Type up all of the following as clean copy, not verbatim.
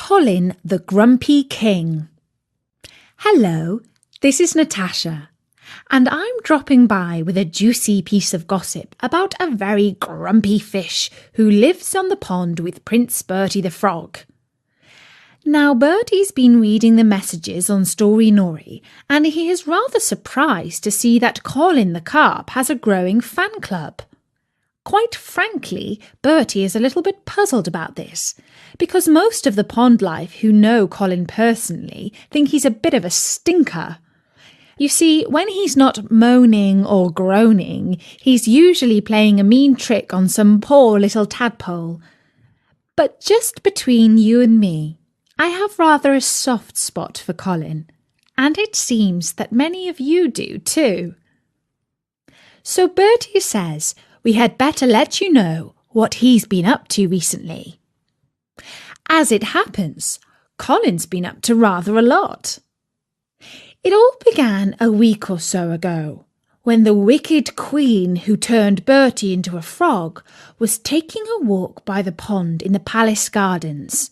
Colin the Grumpy King. Hello, this is Natasha, and I'm dropping by with a juicy piece of gossip about a very grumpy fish who lives on the pond with Prince Bertie the Frog. Now, Bertie's been reading the messages on Story Nori, and he is rather surprised to see that Colin the Carp has a growing fan club. Quite frankly, Bertie is a little bit puzzled about this, because most of the pond life who know Colin personally think he's a bit of a stinker. You see, when he's not moaning or groaning, he's usually playing a mean trick on some poor little tadpole. But just between you and me, I have rather a soft spot for Colin, and it seems that many of you do too. So Bertie says we had better let you know what he's been up to recently. As it happens, Colin's been up to rather a lot. It all began a week or so ago, when the wicked queen who turned Bertie into a frog was taking a walk by the pond in the palace gardens.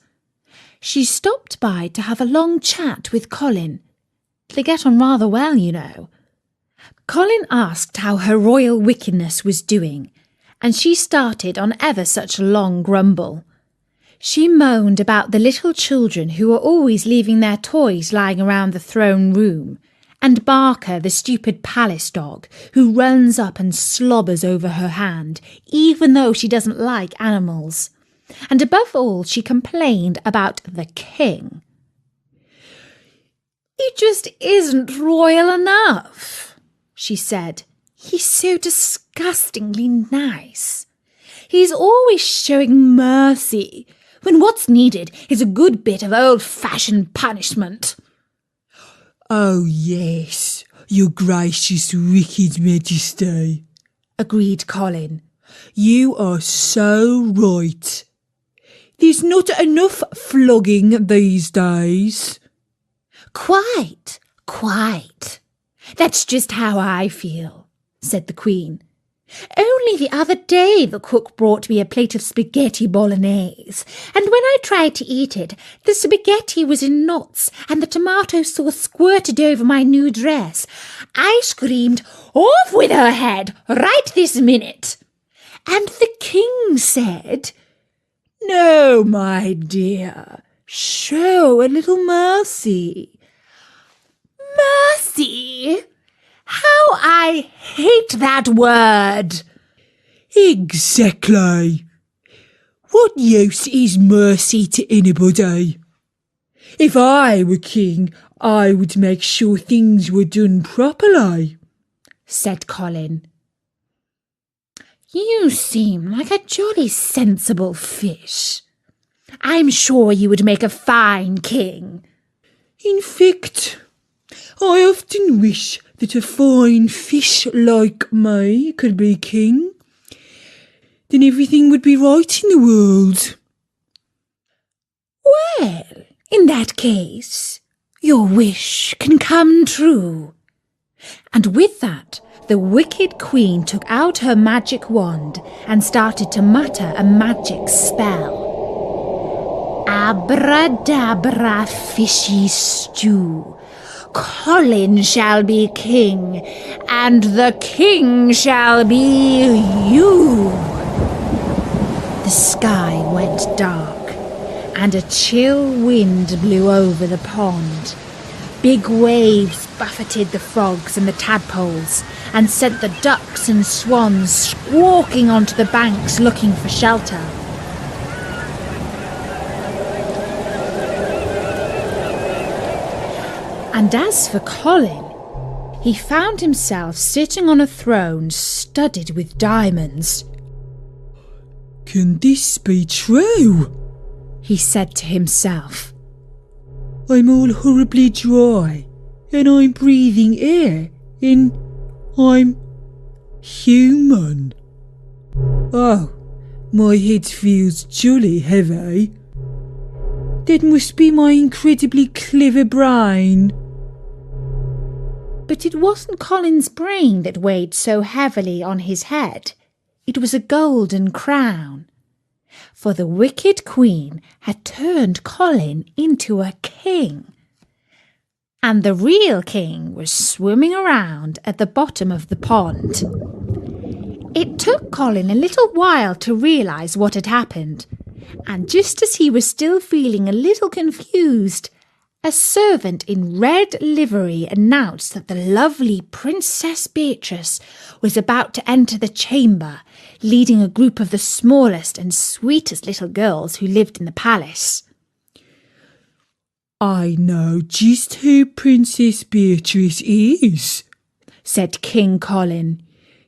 She stopped by to have a long chat with Colin. They get on rather well, you know. Colin asked how her royal wickedness was doing, and she started on ever such a long grumble. She moaned about the little children who were always leaving their toys lying around the throne room, and Barker, the stupid palace dog, who runs up and slobbers over her hand, even though she doesn't like animals. And above all, she complained about the king. "He just isn't royal enough," she said. "He's so disgustingly nice. He's always showing mercy, when what's needed is a good bit of old-fashioned punishment." "Oh, yes, your gracious wicked majesty," agreed Colin. "You are so right. There's not enough flogging these days." Quite. That's just how I feel," said the Queen. "Only the other day the cook brought me a plate of spaghetti bolognese, and when I tried to eat it, the spaghetti was in knots and the tomato sauce squirted over my new dress. I screamed, 'Off with her head, right this minute!' And the king said, 'No, my dear, show a little mercy.' Mercy? How I hate that word!" "Exactly. What use is mercy to anybody? If I were king, I would make sure things were done properly," said Colin. "You seem like a jolly sensible fish. I'm sure you would make a fine king." "In fact, I often wish that a fine fish like me could be king. Then everything would be right in the world." "Well, in that case, your wish can come true." And with that, the wicked queen took out her magic wand and started to mutter a magic spell. "Abradabra fishy stew. Colin shall be king, and the king shall be you." The sky went dark, and a chill wind blew over the pond. Big waves buffeted the frogs and the tadpoles, and sent the ducks and swans squawking onto the banks looking for shelter. And as for Colin, he found himself sitting on a throne studded with diamonds. "Can this be true?" he said to himself. "I'm all horribly dry, and I'm breathing air, and I'm human. Oh, my head feels jolly heavy. That must be my incredibly clever brain." But it wasn't Colin's brain that weighed so heavily on his head. It was a golden crown. For the wicked queen had turned Colin into a king, and the real king was swimming around at the bottom of the pond. It took Colin a little while to realise what had happened, and just as he was still feeling a little confused, a servant in red livery announced that the lovely Princess Beatrice was about to enter the chamber, leading a group of the smallest and sweetest little girls who lived in the palace. "I know just who Princess Beatrice is," said King Colin.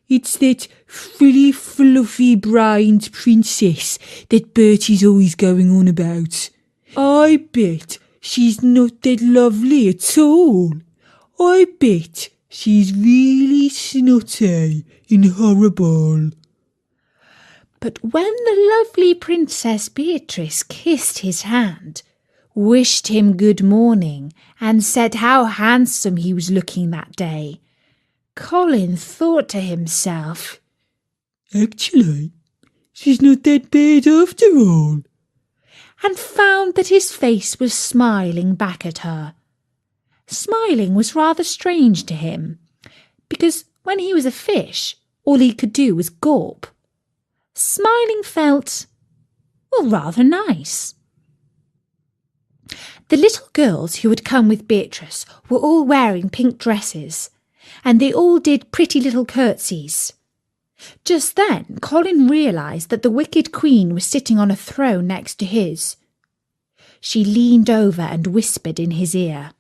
"It's that frilly, fluffy-brained princess that Bertie's always going on about. I bet she's not that lovely at all. I bet she's really snotty and horrible." But when the lovely Princess Beatrice kissed his hand, wished him good morning, and said how handsome he was looking that day, Colin thought to himself, "Actually, she's not that bad after all," and found that his face was smiling back at her. Smiling was rather strange to him, because when he was a fish, all he could do was gulp. Smiling felt, well, rather nice. The little girls who had come with Beatrice were all wearing pink dresses, and they all did pretty little curtsies. Just then Colin realised that the wicked queen was sitting on a throne next to his. She leaned over and whispered in his ear,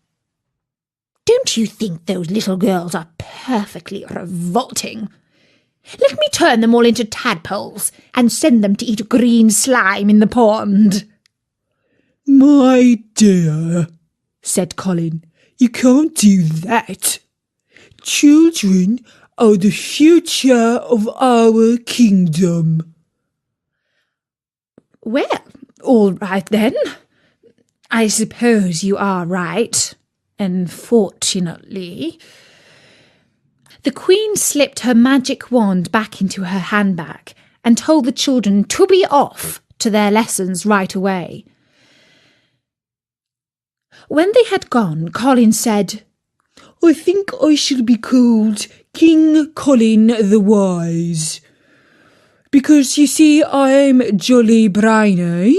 "Don't you think those little girls are perfectly revolting? Let me turn them all into tadpoles and send them to eat green slime in the pond." "My dear," said Colin, "you can't do that. Children are the future of our kingdom." "Well, all right then. I suppose you are right, unfortunately." The queen slipped her magic wand back into her handbag and told the children to be off to their lessons right away. When they had gone, Colin said, "I think I shall be called King Colin the Wise, because you see I'm jolly brainy."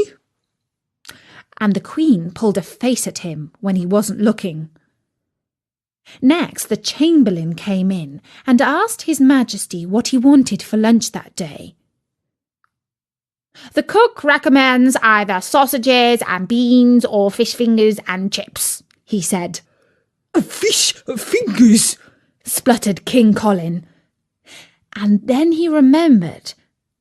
And the queen pulled a face at him when he wasn't looking. Next, the chamberlain came in and asked His Majesty what he wanted for lunch that day. "The cook recommends either sausages and beans or fish fingers and chips," he said. "Fish fingers," spluttered King Colin. And then he remembered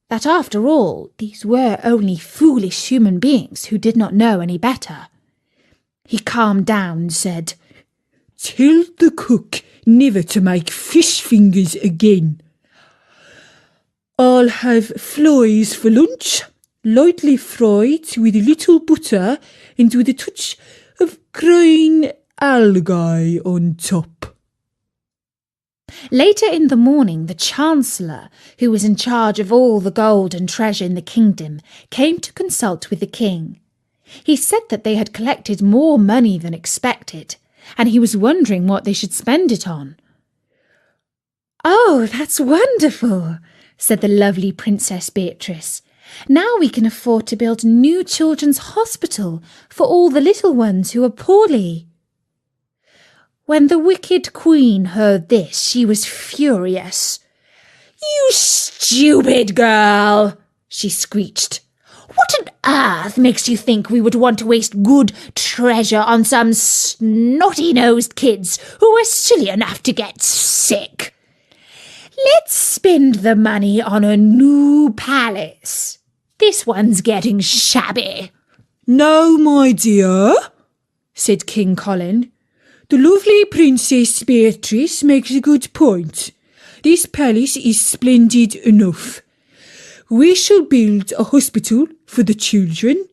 that after all, these were only foolish human beings who did not know any better. He calmed down and said, "Tell the cook never to make fish fingers again. I'll have flies for lunch, lightly fried with a little butter and with a touch of green algae on top." Later in the morning, the Chancellor, who was in charge of all the gold and treasure in the kingdom, came to consult with the king. He said that they had collected more money than expected, and he was wondering what they should spend it on. "Oh, that's wonderful," said the lovely Princess Beatrice. "Now we can afford to build a new children's hospital for all the little ones who are poorly." When the wicked queen heard this, she was furious. "You stupid girl," she screeched. "What on earth makes you think we would want to waste good treasure on some snotty-nosed kids who are silly enough to get sick? Let's spend the money on a new palace. This one's getting shabby." "No, my dear," said King Colin. "The lovely Princess Beatrice makes a good point. This palace is splendid enough. We shall build a hospital for the children,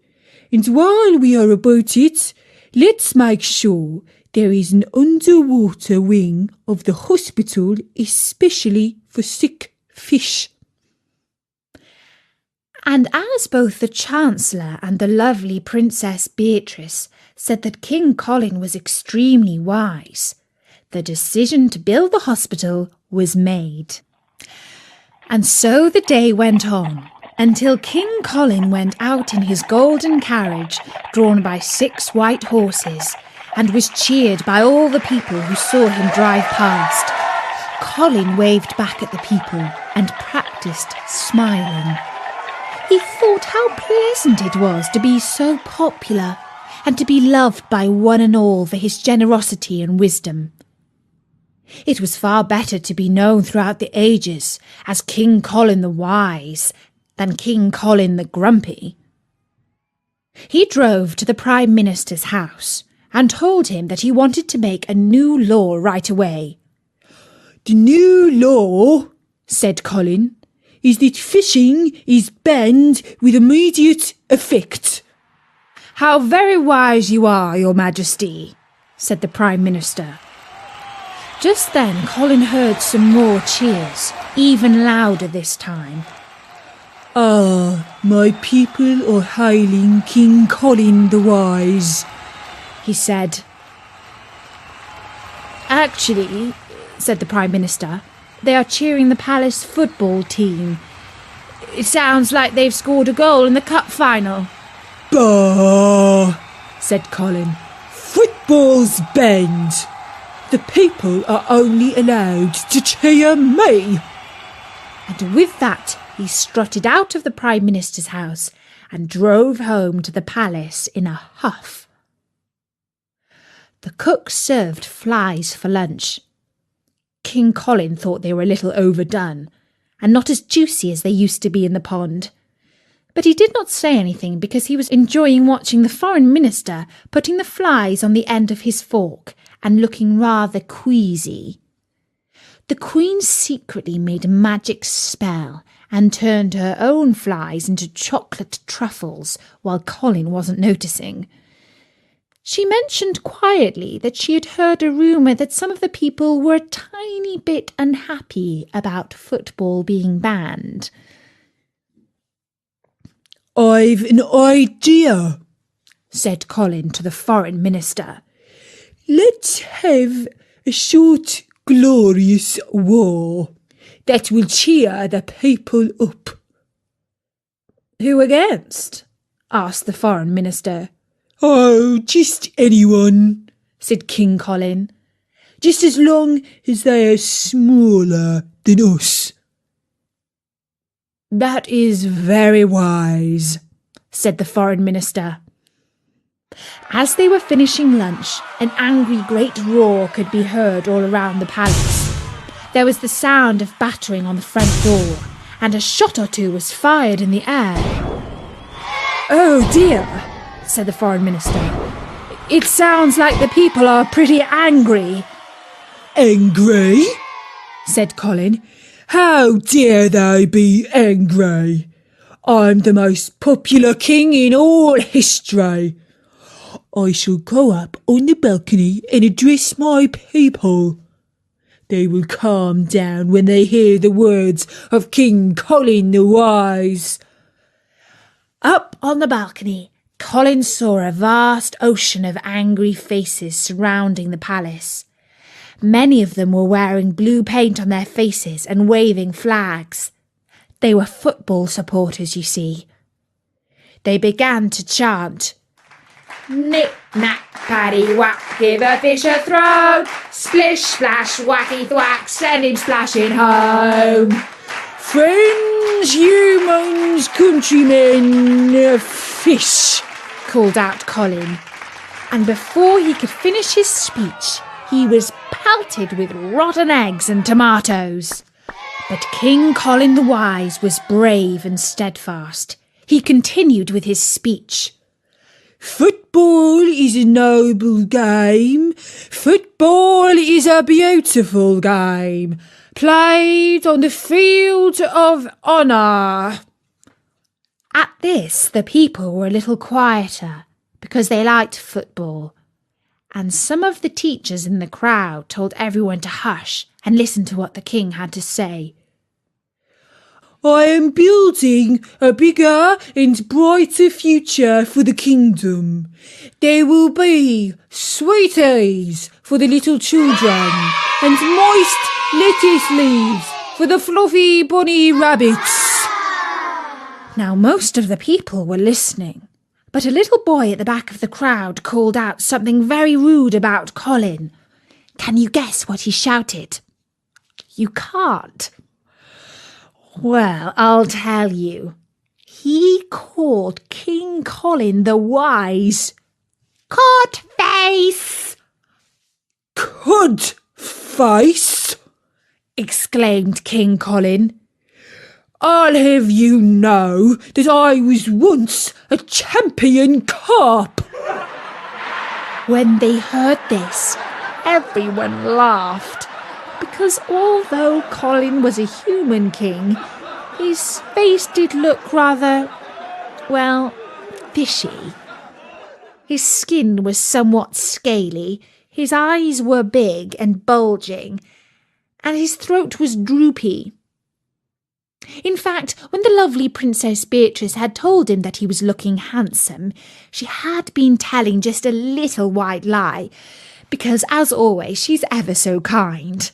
and while we are about it, let's make sure there is an underwater wing of the hospital especially for sick fish." And as both the Chancellor and the lovely Princess Beatrice said that King Colin was extremely wise, the decision to build the hospital was made. And so the day went on, until King Colin went out in his golden carriage drawn by 6 white horses and was cheered by all the people who saw him drive past. Colin waved back at the people and practised smiling. He thought how pleasant it was to be so popular and to be loved by one and all for his generosity and wisdom. It was far better to be known throughout the ages as King Colin the Wise than King Colin the Grumpy. He drove to the Prime Minister's house and told him that he wanted to make a new law right away. "The new law," said Colin, "is that fishing is banned with immediate effect." "How very wise you are, Your Majesty," said the Prime Minister. Just then Colin heard some more cheers, even louder this time. "Ah, my people are hailing King Colin the Wise," he said. "Actually," said the Prime Minister, "they are cheering the palace football team. It sounds like they've scored a goal in the cup final." "Bah," said Colin. "Football's banned. The people are only allowed to cheer me." And with that, he strutted out of the Prime Minister's house and drove home to the palace in a huff. The cook served flies for lunch. King Colin thought they were a little overdone and not as juicy as they used to be in the pond. But he did not say anything because he was enjoying watching the foreign minister putting the flies on the end of his fork and looking rather queasy. The Queen secretly made a magic spell and turned her own flies into chocolate truffles while Colin wasn't noticing. She mentioned quietly that she had heard a rumour that some of the people were a tiny bit unhappy about football being banned. "I've an idea," said Colin to the foreign minister. "Let's have a short, glorious war that will cheer the people up." "Who against?" asked the foreign minister. "Oh, just anyone," said King Colin, "just as long as they are smaller than us." "That is very wise," said the foreign minister. As they were finishing lunch, an angry great roar could be heard all around the palace. There was the sound of battering on the front door, and a shot or two was fired in the air. "Oh dear," said the foreign minister. "It sounds like the people are pretty angry." "Angry?" said Colin. "How dare they be angry? I'm the most popular king in all history. I shall go up on the balcony and address my people. They will calm down when they hear the words of King Colin the Wise." Up on the balcony, Colin saw a vast ocean of angry faces surrounding the palace. Many of them were wearing blue paint on their faces and waving flags. They were football supporters, you see. They began to chant, "Knick-knack, paddywhack, give a fish a throw. Splish, splash, whacky thwack, send him splashing home. "Friends, humans, countrymen, fish," called out Colin. And before he could finish his speech, he was pelted with rotten eggs and tomatoes. But King Colin the Wise was brave and steadfast. He continued with his speech. "Football is a noble game. Football is a beautiful game, played on the field of honour." At this, the people were a little quieter because they liked football, and some of the teachers in the crowd told everyone to hush and listen to what the king had to say. I am building a bigger and brighter future for the kingdom. There will be sweeties for the little children and moist lettuce leaves for the fluffy bunny rabbits. Now most of the people were listening, but a little boy at the back of the crowd called out something very rude about Colin. Can you guess what he shouted? You can't. Well, I'll tell you. He called King Colin the Wise. Cod face! Cod face! Exclaimed King Colin. I'll have you know that I was once a champion carp. When they heard this, everyone laughed, because although Colin was a human king, his face did look rather, well, fishy. His skin was somewhat scaly, his eyes were big and bulging, and his throat was droopy. In fact, when the lovely Princess Beatrice had told him that he was looking handsome, she had been telling just a little white lie, because, as always, she's ever so kind.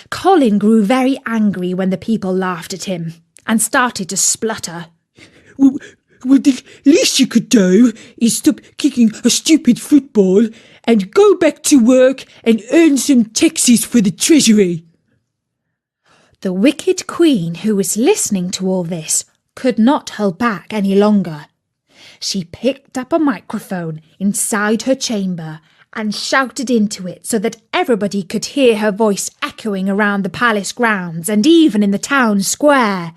Colin grew very angry when the people laughed at him and started to splutter. Well, the least you could do is stop kicking a stupid football and go back to work and earn some taxes for the treasury. The wicked queen, who was listening to all this, could not hold back any longer. She picked up a microphone inside her chamber and shouted into it so that everybody could hear her voice echoing around the palace grounds and even in the town square.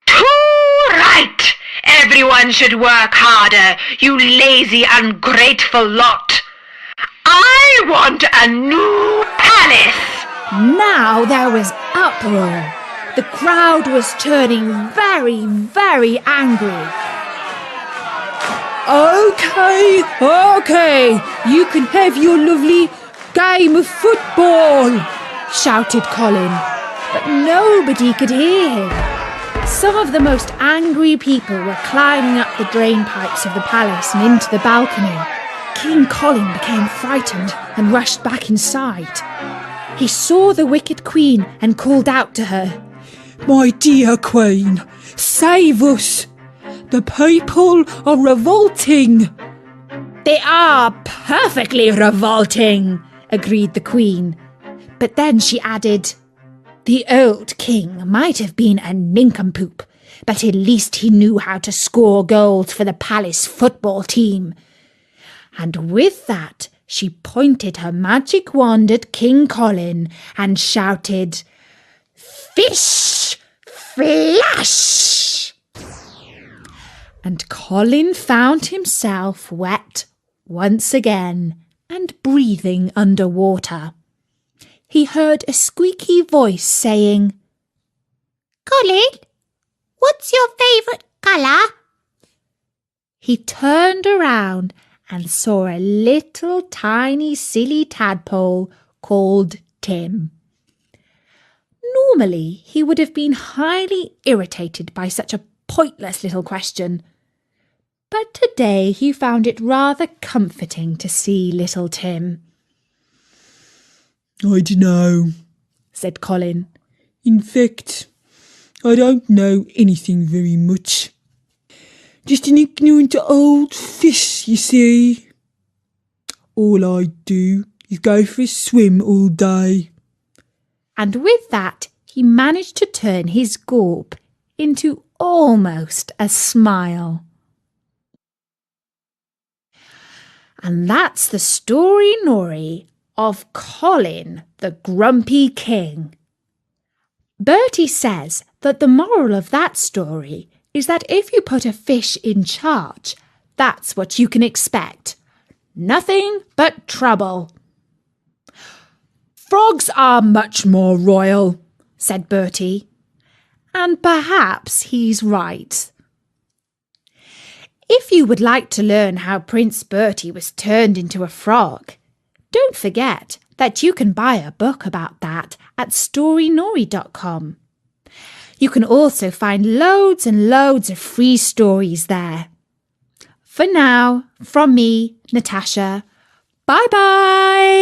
Too right! Everyone should work harder, you lazy, ungrateful lot. I want a new palace! Now there was uproar. The crowd was turning very, very angry. Okay, you can have your lovely game of football, shouted Colin, but nobody could hear him. Some of the most angry people were climbing up the drain pipes of the palace and into the balcony. King Colin became frightened and rushed back inside. He saw the wicked queen and called out to her, My dear queen, save us! The people are revolting! They are perfectly revolting, agreed the queen. But then she added, The old king might have been a nincompoop, but at least he knew how to score goals for the palace football team. And with that, she pointed her magic wand at King Colin and shouted, Fish! Flash! And Colin found himself wet once again and breathing underwater. He heard a squeaky voice saying, Colin, what's your favourite colour? He turned around and saw a little tiny silly tadpole called Tim. Normally, he would have been highly irritated by such a pointless little question, but today he found it rather comforting to see little Tim. I dunno, said Colin. In fact, I don't know anything very much. Just an ignorant old fish, you see. All I do is go for a swim all day. And with that, he managed to turn his gulp into almost a smile. And that's the story of Colin, the Grumpy King. Bertie says that the moral of that story is that if you put a fish in charge, that's what you can expect. Nothing but trouble. Frogs are much more royal, said Bertie. And perhaps he's right. If you would like to learn how Prince Bertie was turned into a frog, don't forget that you can buy a book about that at storynori.com. You can also find loads and loads of free stories there. For now, from me, Natasha, bye-bye!